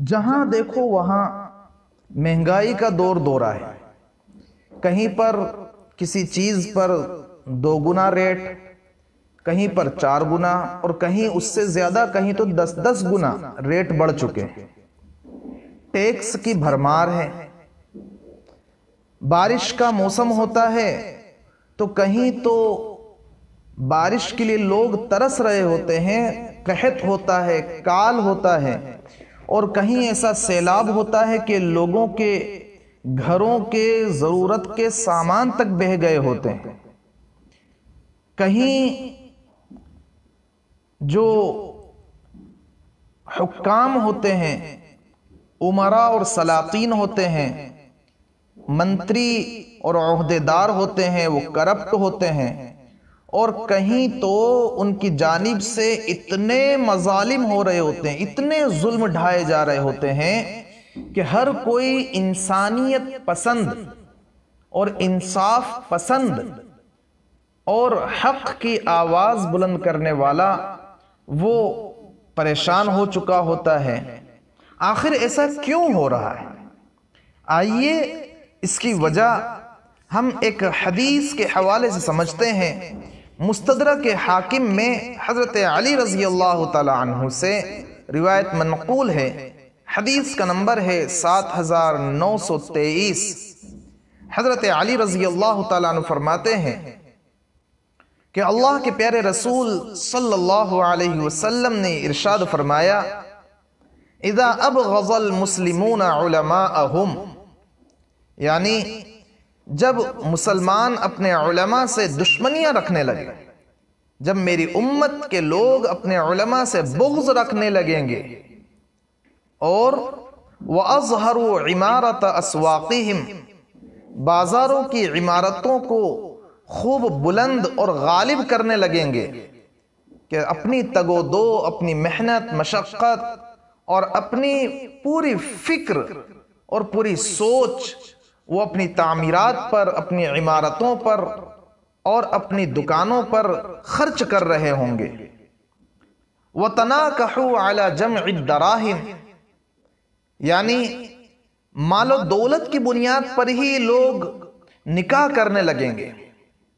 جہاں دیکھو وہاں مہنگائی کا دور دورہ ہے. کہیں پر کسی چیز پر 2 گنا ریٹ، کہیں پر 4 گنا، اور کہیں اس سے زیادہ، کہیں تو 10 گنا ریٹ بڑھ چکے ہیں. ٹیکس کی بھرمار ہے. بارش کا موسم ہوتا ہے تو کہیں تو بارش کے لیے لوگ ترس رہے ہوتے ہیں، قحط ہوتا ہے، کال ہوتا ہے، اور کہیں ایسا سیلاب ہوتا ہے کہ لوگوں کے گھروں کے ضرورت کے سامان تک بہہ گئے ہوتے ہیں. کہیں جو حکام ہوتے ہیں، امراء اور سلاطین ہوتے ہیں، منتری اور عہدیدار ہوتے ہیں، وہ کرپٹ ہوتے ہیں، اور کہیں تو ان کی جانب سے اتنے مظالم ہو رہے ہوتے ہیں، اتنے ظلم ڈھائے جا رہے ہوتے ہیں کہ ہر کوئی انسانیت پسند اور انصاف پسند اور حق کی آواز بلند کرنے والا وہ پریشان ہو چکا ہوتا ہے. آخر ایسا کیوں ہو رہا ہے؟ آئیے اس کی وجہ ہم ایک حدیث کے حوالے سے سمجھتے ہیں. مستدرک حاکم میں حضرت علی رضی اللہ تعالی عنہ سے روایت منقول ہے. حدیث کا نمبر ہے 7923. حضرت علی رضی اللہ تعالی عنہ فرماتے ہیں کہ اللہ کے پیارے رسول صلی اللہ علیہ وسلم نے ارشاد فرمایا، اذا ابغض المسلمون علماءهم، یعنی جب مسلمان اپنے علماء سے دشمنیاں رکھنے لگے، جب میری امت کے لوگ اپنے علماء سے بغض رکھنے لگیں گے، اور وَأَظْهَرُوا عِمَارَةَ أَسْوَاقِهِمْ، بازاروں کی عمارتوں کو خوب بلند اور غالب کرنے لگیں گے، کہ اپنی تگ و دو، اپنی محنت مشقت اور اپنی پوری فکر اور پوری سوچ وہ اپنی تعمیرات پر، اپنی عمارتوں پر اور اپنی دکانوں پر خرچ کر رہے ہوں گے. وَتَنَاكَحُوا عَلَى جَمْعِ الدَّرَاهِمْ، یعنی مال و دولت کی بنیاد پر ہی لوگ نکاح کرنے لگیں گے.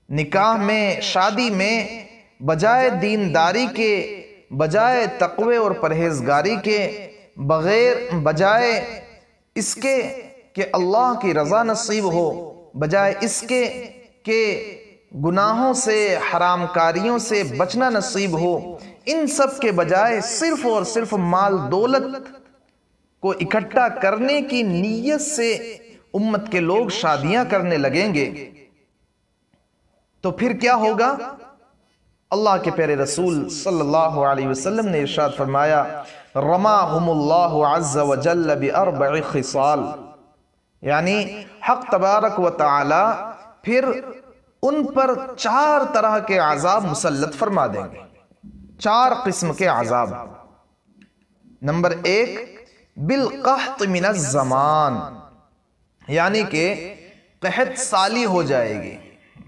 نکاح میں، شادی میں بجائے دینداری کے، بجائے تقوی اور پرہیزگاری کے، بجائے اس کے کہ اللہ کی رضا نصیب ہو، بجائے اس کے کہ گناہوں سے، حرام کاریوں سے بچنا نصیب ہو، ان سب کے بجائے صرف اور صرف مال دولت کو اکٹھا کرنے کی نیت سے امت کے لوگ شادیاں کرنے لگیں گے. تو پھر کیا ہوگا؟ اللہ کے پیارے رسول صلی اللہ علیہ وسلم نے ارشاد فرمایا، رماہم اللہ عز وجل باربع خصال، یعنی حق تبارک و تعالی پھر ان پر 4 طرح کے عذاب مسلط فرما دیں گے. 4 قسم کے عذاب. نمبر 1، بالقحط من الزمان، یعنی کہ قحط سالی ہو جائے گی،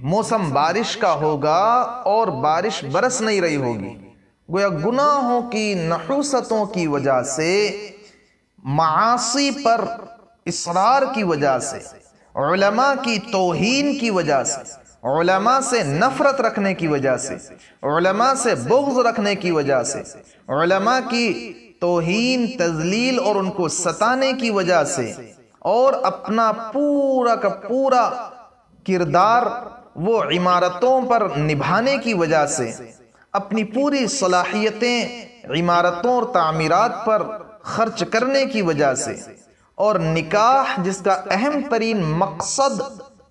موسم بارش کا ہوگا اور بارش برس نہیں رہی ہوگی. گویا گناہوں کی نحوستوں کی وجہ سے، معاصی پر اصرار کی وجہ سے، علماء کی توہین کی وجہ سے، علماء سے نفرت رکھنے کی وجہ سے، علماء سے بغض رکھنے کی وجہ سے، علماء کی توہین، تذلیل اور ان کو ستانے کی وجہ سے، اور اپنا پورا کا پورا کردار وہ عمارتوں پر نبھانے کی وجہ سے، اپنی پوری صلاحیتیں عمارتوں اور تعمیرات پر خرچ کرنے کی وجہ سے، اور نکاح جس کا اہم ترین مقصد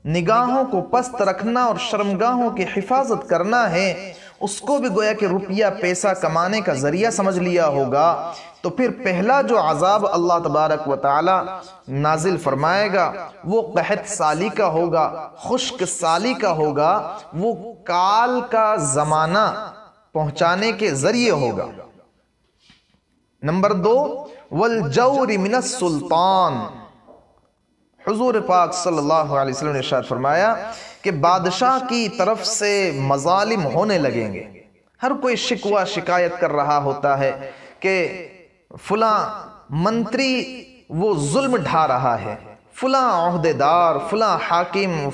نگاہوں کو پست رکھنا اور شرمگاہوں کی حفاظت کرنا ہے، اس کو بھی گویا کہ روپیہ پیسہ کمانے کا ذریعہ سمجھ لیا ہوگا. تو پھر پہلا جو عذاب اللہ تبارک و تعالی نازل فرمائے گا وہ قحط سالی کا ہوگا، خشک سالی کا ہوگا، وہ کال کا زمانہ پہنچانے کے ذریعے ہوگا. نمبر 2، والجور من السلطان، حضور پاک صلی اللہ علیہ وسلم نے ارشاد فرمایا کہ بادشاہ کی طرف سے مظالم ہونے لگیں گے. ہر کوئی شکوہ شکایت کر رہا ہوتا ہے کہ فلاں منتری وہ ظلم ڈھا رہا ہے، فلاں عہدیدار، فلاں حاکم،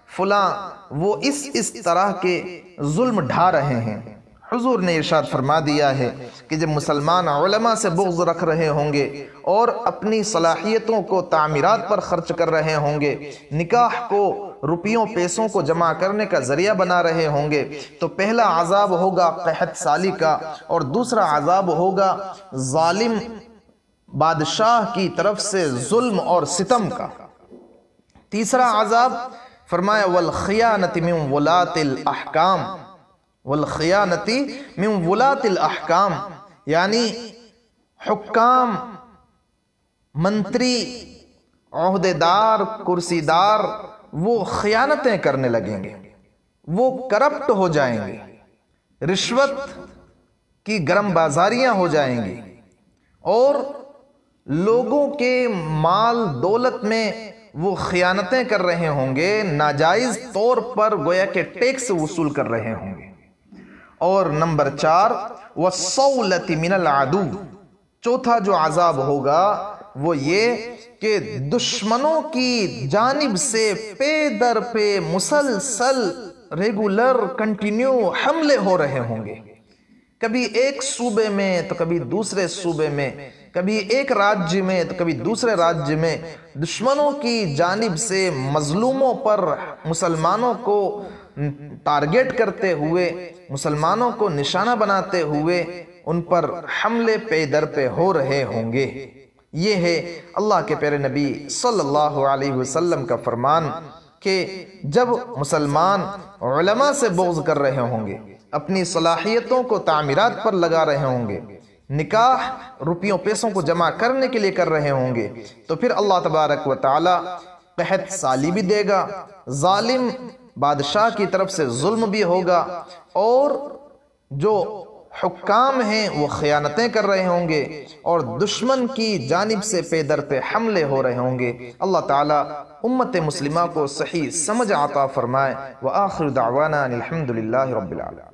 فلاں وہ اس طرح کے ظلم ڈھا رہے ہیں۔ حضور نے ارشاد فرما دیا ہے کہ جب مسلمان علماء سے بغض رکھ رہے ہوں گے اور اپنی صلاحیتوں کو تعمیرات پر خرچ کر رہے ہوں گے، نکاح کو روپیوں پیسوں کو جمع کرنے کا ذریعہ بنا رہے ہوں گے، تو پہلا عذاب ہوگا قحط سالی کا، اور دوسرا عذاب ہوگا ظالم بادشاہ کی طرف سے ظلم اور ستم کا۔ تیسرا عذاب فرمایا والخیانت من ولاۃ الاحکام، والخیانت من ولاۃ الاحکام، یعنی حکام، منتری، عہدیدار، کرسی دار وہ خیانتیں کرنے لگیں گے، وہ کرپٹ ہو جائیں گے، رشوت کی گرم بازاریاں ہو جائیں گی، اور لوگوں کے مال دولت میں وہ خیانتیں کر رہے ہوں گے، ناجائز طور پر گویا کہ ٹیکس وصول کر رہے ہوں گے۔ اور نمبر 4 والصولۃ من العدو، چوتھا جو عذاب ہوگا وہ یہ کہ دشمنوں کی جانب سے پے در پہ مسلسل ریگولر کنٹینیو حملے ہو رہے ہوں گے، کبھی ایک صوبے میں تو کبھی دوسرے صوبے میں، کبھی ایک راجیہ میں تو کبھی دوسرے راجیہ میں، دشمنوں کی جانب سے مظلوموں پر مسلمانوں کو ٹارگٹ کرتے ہوئے، مسلمانوں کو نشانہ بناتے ہوئے ان پر حملے پے در پہ ہو رہے ہوں گے۔ یہ ہے اللہ کے پیارے نبی صلی اللہ علیہ وسلم کا فرمان کہ جب مسلمان علماء سے بغض کر رہے ہوں گے، اپنی صلاحیتوں کو تعمیرات پر لگا رہے ہوں گے، نکاح روپیوں پیسوں کو جمع کرنے کے لیے کر رہے ہوں گے، تو پھر اللہ تبارک و تعالی قحط سالی بھی دے گا، ظالم بادشاہ کی طرف سے ظلم بھی ہوگا، اور جو حکام ہیں وہ خیانتیں کر رہے ہوں گے، اور دشمن کی جانب سے پے در پہ حملے ہو رہے ہوں گے۔ اللہ تعالی امت مسلمہ کو صحیح سمجھ عطا فرمائے۔ وآخر دعوانا الحمدللہ رب العالمین۔